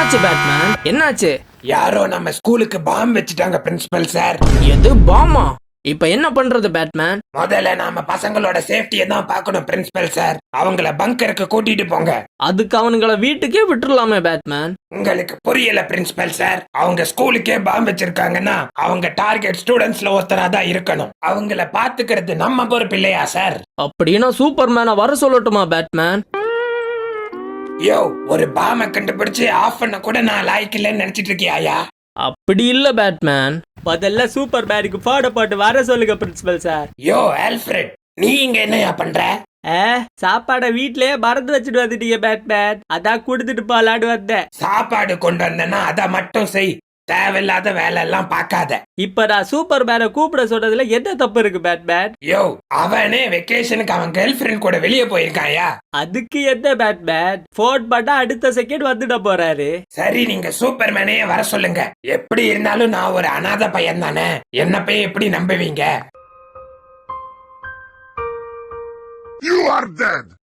என்னாச்சு பேட்மேன், என்னாச்சு? யாரோ நம்ம ஸ்கூலுக்கு பாம் வச்சுட்டாங்க பிரின்சிபல் சார். எது பாமா? இப்ப என்ன பண்றது பேட்மேன்? முதல்ல நாம பசங்களோட சேஃப்டியை தான் பார்க்கணும் பிரின்சிபல் சார். அவங்கள பங்கருக்கு கூட்டிட்டு போங்க. அதுக்கு அவனுங்கள வீட்டுக்கே விட்டுறலாமே பேட்மேன். உங்களுக்கு புரியல பிரின்சிபல் சார். அவங்க ஸ்கூலுக்கே பாம் வச்சிருக்காங்கன்னா அவங்க டார்கெட் ஸ்டூடெண்ட்ஸ்ல ஒருத்தரா தான் இருக்கணும். அவங்கள பாத்துக்கிறது நம்ம பொறுப்பு இல்லையா சார்? அப்படின்னா சூப்பர்மேனை வர சொல்லட்டுமா பேட்மேன்? யோ, ஒரு பாம கண்டுபிடிச்சு ஆஃப் பண்ண கூட நான் லாய்க்கு இல்லைன்னு நினைச்சிட்டு இருக்கியாயா? அப்படி இல்ல பேட்மேன். முதல்ல சூப்பர் மேனுக்கு பாட போட்டு வர சொல்லுங்க பிரின்சிபல் சார். யோ ஆல்ஃபிரட், நீ இங்க என்னையா பண்ற? சாப்பாட வீட்லயே மறந்து வச்சுட்டு வந்துட்டீங்க பேட்மேன். அதான் கொடுத்துட்டு போலாடு வந்தேன். சாப்பாடு கொண்டு வந்தேன்னா அதை மட்டும் செய். தேவையில்லாத வேலை எல்லாம் பார்க்காத. இப்ப நான் சூப்பர் மேனை கூப்பிட சொன்னதுல என்ன தப்பு இருக்கு பேட்மேன்? யோ, அவனே வெக்கேஷனுக்கு அவன் கேர்ள் ஃபிரெண்ட் கூட வெளியே போயிருக்காயா? அதுக்கு என்ன பேட்மேன்? போன் பண்ணா அடுத்த செகண்ட் வந்துட போறாரு. சரி, நீங்க சூப்பர் மேனையே வர சொல்லுங்க. எப்படி இருந்தாலும் நான் ஒரு அனாதை பையன் தானே, என்ன போய் எப்படி நம்புவீங்க?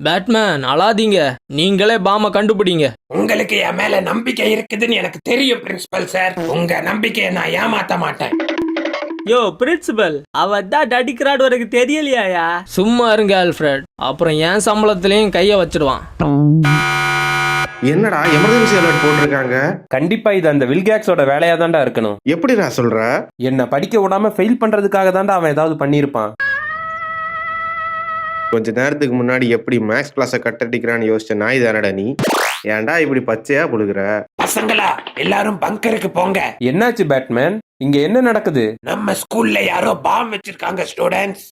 பேட்மேன் அழாதீங்க, நீங்களே பாம கண்டுபிடிங்க. உங்களுக்கு என் மேல நம்பிக்கை இருக்குதுன்னு எனக்கு தெரியும் பிரின்சிபல் சார். உங்க நம்பிக்கையை நான் ஏமாத்த மாட்டேன். யோ பிரின்சிபல், அவன் தான் நடிக்கிறான்னு உனக்கு தெரியலையா? சும்மா இருங்க ஆல்ஃபிரட், அப்புறம் என் சம்பளத்திலையும் கைய வச்சிடுவான். என்னடா எமர்ஜென்சி அலர்ட் போட்டிருக்காங்க? கண்டிப்பா இது அந்த வில்கேக்ஸோட வேலையா தான்டா இருக்கணும். எப்படிடா சொல்ற? என்ன படிக்க விடாம ஃபெயில் பண்றதுக்காக தான்டா அவன் ஏதாவது பண்ணிருப்பான். கொஞ்ச நேரத்துக்கு முன்னாடி எப்படி மேக்ஸ் கிளாஸை கட்டடிக்கிறான்னு யோசிச்ச நாய் தானடா நீ. ஏன்டா இப்படி பச்சையா புழுகுற? பசங்களா, எல்லாரும் பங்கருக்கு போங்க. என்னாச்சு பேட்மேன்? இங்க என்ன நடக்குது? நம்ம ஸ்கூல்ல யாரோ பாம் வச்சிருக்காங்க ஸ்டூடெண்ட்ஸ்.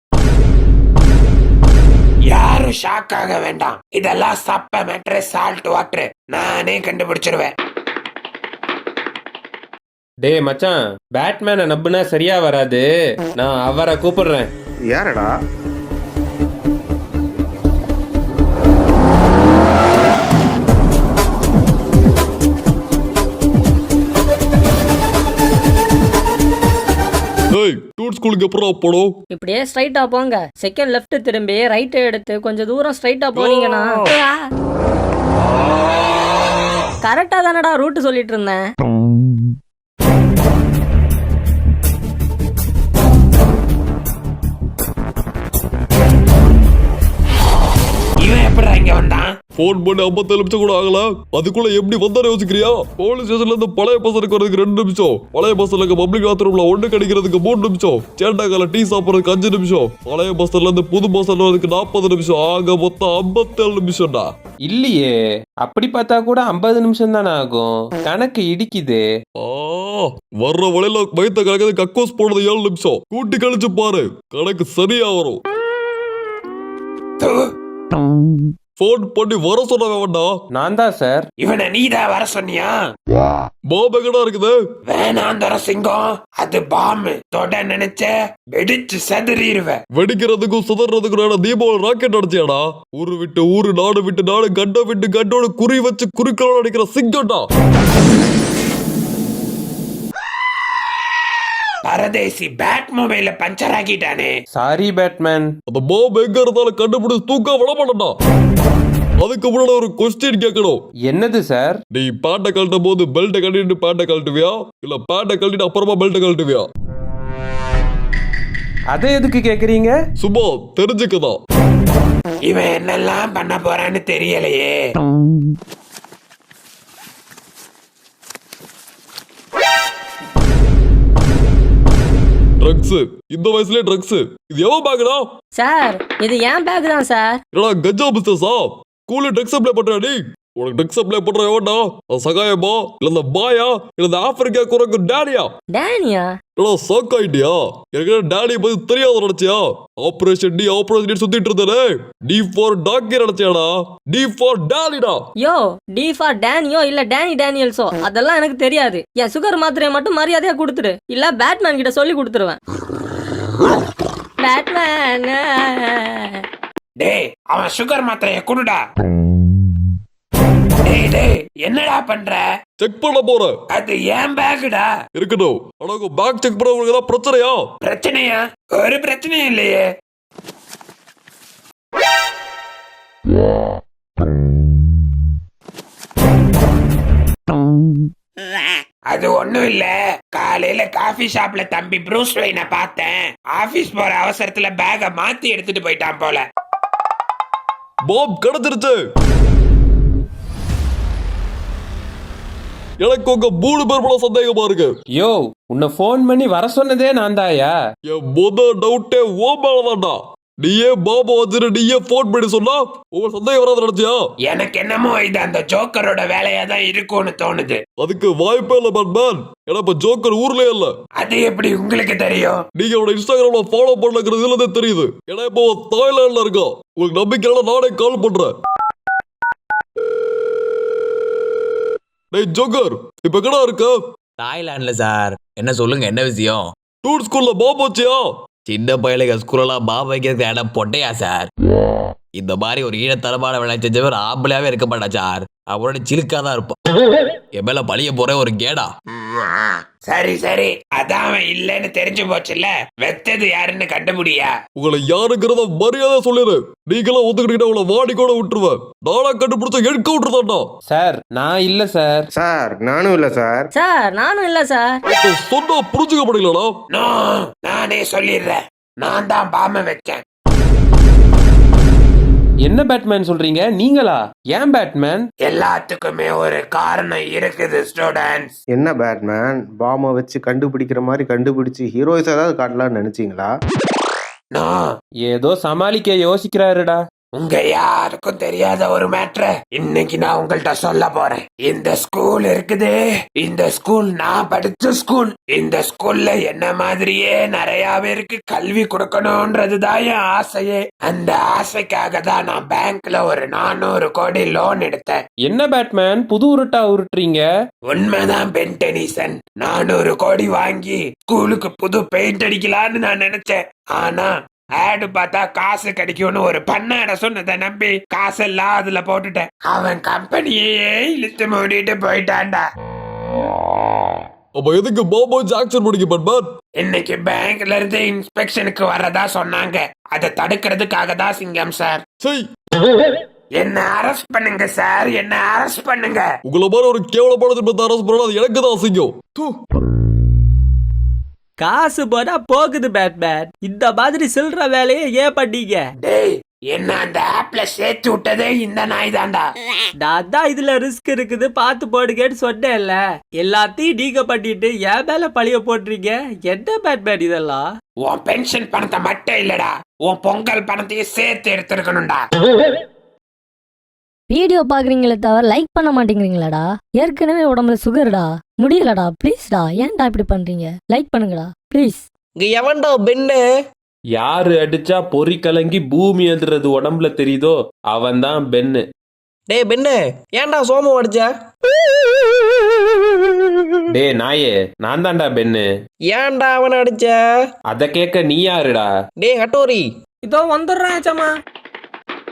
யாரும் ஷாக் ஆக வேண்டாம். இதெல்லாம் சப்ப மேட்ரு, சால்ட் வாட்டர். நானே கண்டுபிடிச்சிருவேன். டே மச்சான், பேட்மேனை நம்புனா சரியா வராது. நான் அவரை கூப்பிடுறேன். யாரடா? இப்படியே ஸ்ட்ரைட்டா போங்க. செகண்ட் லெஃப்ட் திரும்பி ரைட் எடுத்து கொஞ்சம் தூரம் ஸ்ட்ரைட்டா போனீங்கன்னா கரெக்டா தானடா ரூட் சொல்லிட்டு இருந்தேன். இவன் எப்படிடா இங்க வந்தான்? போன் பண்ணி 57 நிமிஷம் கூட ஆகல, அதுக்குள்ள எப்படி வந்தானே யோசிக்கிறியா? போலீஸ் ஸ்டேஷன்ல இருந்து பழைய பஸ்ஸுக்கு வரதுக்கு 2 நிமிஷம், பழைய பஸ்ல பப்ளிக் பாத்ரூம்ல ஒண்ணு கிடைக்கிறதுக்கு 3 நிமிஷம், சேண்டாக்கால டீ சாப்பிடறதுக்கு 5 நிமிஷம், பழைய பஸ்ல இருந்து புது பஸ்ல வரதுக்கு 40 நிமிஷம், ஆக மொத்தம் 57 நிமிஷம்டா. இல்லையே, அப்படி பார்த்தா கூட 50 நிமிஷம் தானே ஆகும். கணக்கு இடிக்குது. வர்ற வழியில வயிற்ற கலக்கிறது கக்கோஸ் போனது 7 நிமிஷம். கூட்டி கழிச்சு பாரு, கணக்கு சரியா வரும். போன் பண்ணி வர சொன்ன வேண்டாம். நான் தான் சார். இவனை நீதான் வர சொன்னியா? பாம் எங்கடா இருக்குது? வேணாம் சிங்கம், அது பாம்பு. தொட நினைச்ச வெடிச்சு செதறிடுவேன். வெடிக்கிறதுக்கும் சுதறதுக்கும் தீபாவளி ராக்கெட் அடிச்சியாடா. ஊரு விட்டு ஊரு, நாடு விட்டு நாடு, கண்ட விட்டு கண்டோட குறி வச்சு குறிக்கோள் அடிக்கிற சிங்கம்டா. பரதேசி பேட் மொபைல பஞ்சர் ஆக்கிட்டானே. Sorry Batman. அந்த பாம் எங்க இருந்தாலும் கண்டுபிடிச்சு தூக்க விட மாட்டா. அதுக்கு முன்னாடி ஒரு கொஸ்டின் கேட்கணும். என்னது சார்? நீ பேட்டை கழட்டும் போது பெல்ட்டை கட்டிட்டு பேட்டை கழட்டுவியா, இல்ல பேட்டை கழட்டிட்டு அப்புறமா பெல்ட்டை கழட்டுவியா? அதை எதுக்கு கேக்குறீங்க? சும்மா தெரிஞ்சுக்கதா. இவன் என்னெல்லாம் பண்ண போறான்னு தெரியலையே. ட்ரக்ஸ், இந்த வயசுலயே ட்ரக்ஸ். இது எவன் பேக்டா? சார், இது ஏன் பேக் தான் சார். என்னடா கஞ்சா பிசினஸா? ஸ்கூல்ல ட்ரக்ஸ் சப்ளை பண்றா நீ? உனக்கு ட்ரக்ஸ் சப்ளை பண்ற எவன்டா? சகாயமா, இல்ல இந்த பாயா, இல்ல இந்த ஆப்பிரிக்கா குரங்கு டேனியா? டேனியா? என்னடா ஷாக் ஆயிட்டியா? எனக்கு டேனி பத்தி தெரியாத நினைச்சியா? ஆபரேஷன் டி சுத்திட்டு இருந்தே. டி ஃபார் டாக்கி நினைச்சியாடா? டி ஃபார் டேனிடா. யோ, டி ஃபார் டேனியோ இல்ல டேனி டேனியல்ஸோ அதெல்லாம் எனக்கு தெரியாது. என் சுகர் மாத்திரையை மட்டும் மரியாதையா கொடுத்துரு, இல்ல பேட்மேன் கிட்ட சொல்லி கொடுத்துருவேன். பேட்மேன். டேய், அவன் சுகர் மாத்திரையை குடுடா. டேய், என்னடா பண்ற? செக் பண்ண போறேன். அது ஏன் பேக்குடா? இருக்கட்டும். ஆனா பேக் செக் பண்ணவங்களுக்கு தான் பிரச்சனையா? பிரச்சனையா? ஒரு பிரச்சனையும் இல்லையே. அது ஒண்ணும் இல்ல, காலையில காஃபி ஷாப்ல தம்பி ப்ரூஸ் வெயினை பார்த்தேன். ஆபீஸ் போற அவசரத்துல பேக மாத்தி எடுத்துட்டு போயிட்டான் போல. பாப் கிடைச்சிருச்சு. எனக்கு உங்க 3 பேர் போல சந்தேகமா இருக்கு. யோ, உன்னை ஃபோன் பண்ணி வர சொன்னதே நான் தாயா. என் டவுட்டே ஓ மேலதான்டா. நீயே பாபா வச்சுட்டு நீயே போன் பண்ணி சொன்னா உங்க சந்தேகம் வராது நினைச்சியா? எனக்கு என்னமோ இது அந்த ஜோக்கரோட வேலையா தான் இருக்கும்னு தோணுது. அதுக்கு வாய்ப்பே இல்ல பேட்மேன். ஏன்னா இப்ப ஜோக்கர் ஊர்லயே இல்ல. அது எப்படி உங்களுக்கு தெரியும்? நீங்க அவனோட இன்ஸ்டாகிராம்ல ஃபாலோ பண்ணலங்கிறது இதுல தான் தெரியுது. ஏன்னா இப்போ தாய்லாந்துல இருக்கா. உங்களுக்கு நம்பிக்கையில நானே கால் பண்றேன். டேய் ஜோக்கர், இப்ப எங்கடா இருக்க? தாய்லாந்துல சார். என்ன சொல்லுங்க, என்ன விஷயம்? டூர் ஸ்கூல்ல பாப் வச்சியா? சின்ன பையலுக்கு ஸ்கூலெல்லாம் பாப் வைக்கிறதுக்கு இடம் பொட்டையா சார்? இந்த மாதிரி ஒரு ஈழத்தரமான வேலை செஞ்சவர் ஆம்பளையாவே இருக்க மாட்டா சார். அவரோட சிலுக்காதான் இருப்பான். என் மேல பழிய போற ஒரு கேடா. சரி சரி, அதான் அவன் இல்லன்னு தெரிஞ்சு போச்சுல்ல, வெத்தது யாருன்னு கண்டுபிடியா? உங்களை யாருங்கிறத மரியாதை சொல்லிடு. நீங்களாம் ஒத்துக்கிட்டீங்கன்னா உங்களை வாடி கூட விட்டுருவேன். நானா கண்டுபிடிச்ச எடுக்க விட்டுருதாண்டா. சார் நான் இல்ல சார். சார் நானும் இல்ல சார். சார் நானும் இல்ல சார். சொன்னா புரிஞ்சுக்க முடியலடா. நோ, நானே சொல்லிடுறேன். நான் தான் பாம வச்சேன். என்ன பேட்மேன் சொல்றீங்க? நீங்களா? ஏன் பேட்மேன்? எல்லாத்துக்குமே ஒரு காரணம் இருக்குது ஸ்டூடெண்ட்ஸ். என்ன பேட்மேன், பாமை வச்சு கண்டுபிடிக்கிற மாதிரி கண்டுபிடிச்சு ஹீரோயிஸ் ஏதாவது காட்டலாம்னு நினைச்சீங்களா? நோ, ஏதோ சமாளிக்க யோசிக்கிறாருடா. உங்க யாருக்கும் தெரியாத ஒரு மேட்ர இன்னைக்கு நான் உங்கள்ட்ட சொல்ல போறேன். இந்த ஸ்கூல் இருக்குது, இந்த ஸ்கூல் நான் படிச்ச ஸ்கூல். இந்த ஸ்கூல்ல என்ன மாதிரியே நிறைய பேருக்கு கல்வி கொடுக்கணும்ன்றதுதான் என் ஆசையே. அந்த ஆசைக்காக தான் நான் பேங்க்ல ஒரு 400 கோடி லோன் எடுத்தேன். என்ன பேட்மேன் புது உருட்டா உருட்டுறீங்க? உண்மைதான் பென் டெனிசன். 400 கோடி வாங்கி ஸ்கூலுக்கு புது பெயிண்ட் அடிக்கலான்னு நான் நினைச்சேன். ஆனா ஆடு பார்த்தா காசு கிடைக்கும்னு ஒரு பண்ணாட சொன்னதை நம்பி காசெல்லாம் அதுல போட்டுட்டேன். அவன் கம்பெனியே இழுத்து மூடிட்டு போயிட்டான்டா. அப்ப எதுக்கு பாபா வச்சு ஆக்ஷன் பண்ணிக்க பேட்மேன்? இன்னைக்கு பேங்க்ல இருந்து இன்ஸ்பெக்ஷனுக்கு வரதா சொன்னாங்க. அதை தடுக்கிறதுக்காக தான் சிங்கம் சார். சரி, என்ன அரெஸ்ட் பண்ணுங்க சார், என்ன அரெஸ்ட் பண்ணுங்க. உங்களை மாதிரி ஒரு கேவலமான திருப்பத்தை அரசு பண்ணா அது எனக்கு தான் அசிங்கம். தூ. காசு போனா போகுது பேட்மேன். இந்த மாதிரி சில்ற வேலையை ஏன் பண்ணீங்க? டேய், என்ன அந்த ஆப்ல சேர்த்து விட்டதே இந்த நாய் தான்டா. நான் தான் இதுல ரிஸ்க் இருக்குது பார்த்து போடுங்கன்னு சொன்னேன்ல. எல்லாத்தையும் நீங்க பண்ணிட்டு என் மேல பழிய போடுறீங்க. என்ன பேட்மேன் இதெல்லாம்? உன் பென்ஷன் பணத்தை மட்டும் இல்லடா, உன் பொங்கல் பணத்தையும் சேர்த்து எடுத்துருக்கணும்டா. வீடியோ பாக்குறீங்களே தவிர லைக் பண்ண மாட்டேங்கிறீங்களாடா? ஏற்கனவே உடம்புல சுகர்டா, முடியலடா. ப்ளீஸ்டா, ஏன்டா இப்படி பண்றீங்க? லைக் பண்ணுங்கடா ப்ளீஸ். இங்க எவன்டா பெண்ணு? யாரு அடிச்சா பொறி கலங்கி பூமி எதிர்றது உடம்புல தெரியுதோ அவன் தான் பென்னு. டேய் பெண்ணு, ஏன்டா சோமம் அடிச்ச? டே நாயே, நான் தான்டா பென்னு. ஏன்டா அவனை அடிச்ச? அத கேட்க நீ யாருடா? டேய் கட்டோரி, இதோ வந்துடுறேன் சம்மா.